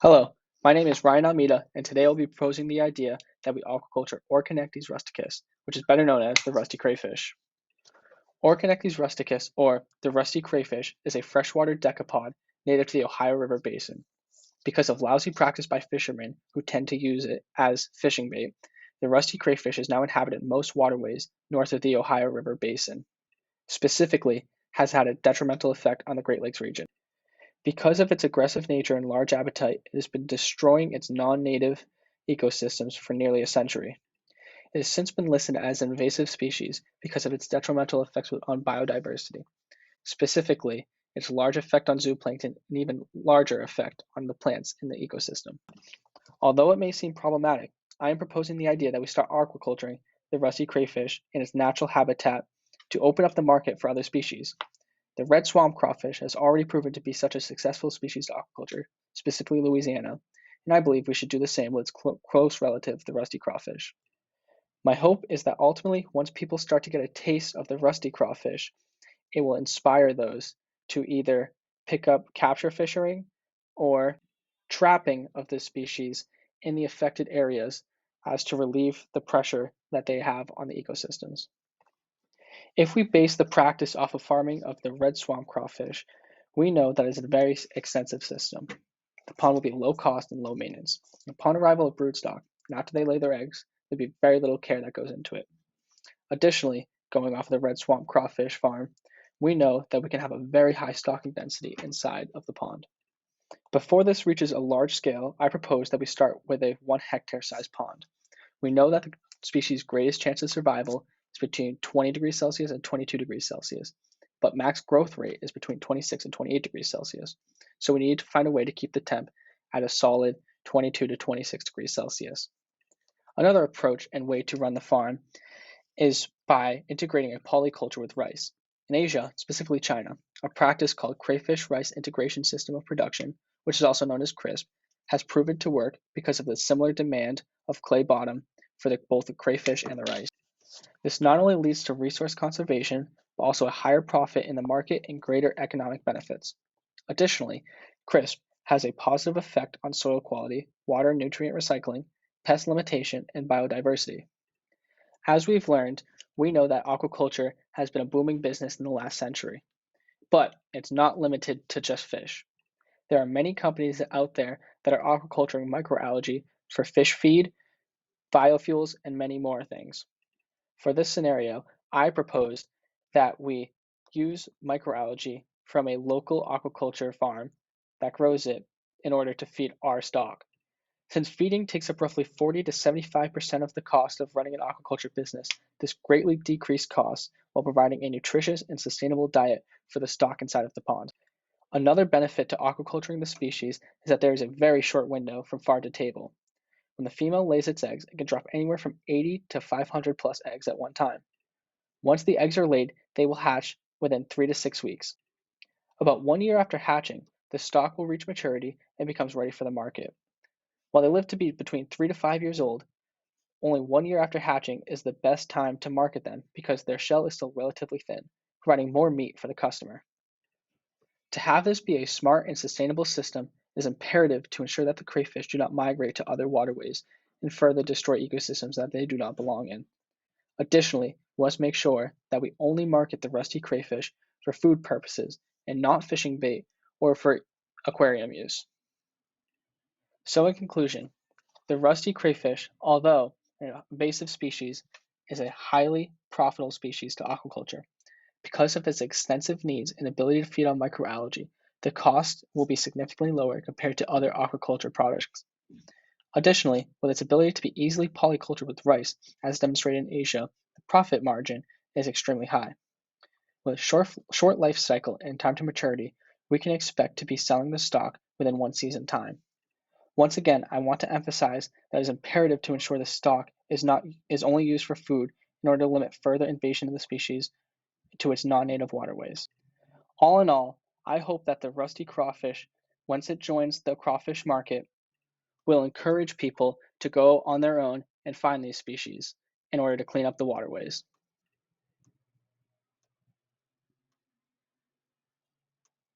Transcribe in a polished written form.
Hello, my name is Ryan Almeida, and today I'll be proposing the idea that we aquaculture Orconectes rusticus, which is better known as the rusty crayfish. Orconectes rusticus, or the rusty crayfish, is a freshwater decapod native to the Ohio River Basin. Because of lousy practice by fishermen who tend to use it as fishing bait, the rusty crayfish has now inhabited most waterways north of the Ohio River Basin. Specifically, has had a detrimental effect on the Great Lakes region. Because of its aggressive nature and large appetite, it has been destroying its non-native ecosystems for nearly a century. It has since been listed as an invasive species because of its detrimental effects on biodiversity, specifically its large effect on zooplankton and even larger effect on the plants in the ecosystem. Although it may seem problematic, I am proposing the idea that we start aquaculturing the rusty crayfish in its natural habitat to open up the market for other species. The red swamp crawfish has already proven to be such a successful species to aquaculture, specifically Louisiana, and I believe we should do the same with its close relative, the rusty crawfish. My hope is that ultimately, once people start to get a taste of the rusty crawfish, it will inspire those to either pick up capture fishing or trapping of this species in the affected areas as to relieve the pressure that they have on the ecosystems. If we base the practice off of farming of the red swamp crawfish, we know that it's a very extensive system. The pond will be low cost and low maintenance. Upon arrival of broodstock, and after they lay their eggs, there'll be very little care that goes into it. Additionally, going off of the red swamp crawfish farm, we know that we can have a very high stocking density inside of the pond. Before this reaches a large scale, I propose that we start with a 1 hectare size pond. We know that the species' greatest chance of survival is between 20 degrees Celsius and 22 degrees Celsius, but max growth rate is between 26 and 28 degrees Celsius. So we need to find a way to keep the temp at a solid 22 to 26 degrees Celsius. Another approach and way to run the farm is by integrating a polyculture with rice. In Asia, specifically China, a practice called crayfish rice integration system of production, which is also known as CRISP, has proven to work because of the similar demand of clay bottom for both the crayfish and the rice. This not only leads to resource conservation, but also a higher profit in the market and greater economic benefits. Additionally, CRISP has a positive effect on soil quality, water and nutrient recycling, pest limitation, and biodiversity. As we've learned, we know that aquaculture has been a booming business in the last century, but it's not limited to just fish. There are many companies out there that are aquaculturing microalgae for fish feed, biofuels, and many more things. For this scenario, I propose that we use microalgae from a local aquaculture farm that grows it in order to feed our stock. Since feeding takes up roughly 40 to 75% of the cost of running an aquaculture business, this greatly decreased costs while providing a nutritious and sustainable diet for the stock inside of the pond. Another benefit to aquaculturing the species is that there is a very short window from farm to table. When the female lays its eggs, it can drop anywhere from 80 to 500 plus eggs at one time. Once the eggs are laid, they will hatch within 3 to 6 weeks. About 1 year after hatching, the stock will reach maturity and becomes ready for the market. While they live to be between 3 to 5 years old, only 1 year after hatching is the best time to market them because their shell is still relatively thin, providing more meat for the customer. To have this be a smart and sustainable system is imperative to ensure that the crayfish do not migrate to other waterways and further destroy ecosystems that they do not belong in. Additionally, we must make sure that we only market the rusty crayfish for food purposes and not fishing bait or for aquarium use. So in conclusion, the rusty crayfish, although an invasive species, is a highly profitable species to aquaculture. Because of its extensive needs and ability to feed on microalgae, the cost will be significantly lower compared to other aquaculture products. Additionally, with its ability to be easily polycultured with rice, as demonstrated in Asia, the profit margin is extremely high. With a short life cycle and time to maturity, we can expect to be selling the stock within 1 season time. Once again, I want to emphasize that it is imperative to ensure the stock is only used for food in order to limit further invasion of the species to its non-native waterways. All in all, I hope that the rusty crawfish, once it joins the crawfish market, will encourage people to go on their own and find these species in order to clean up the waterways.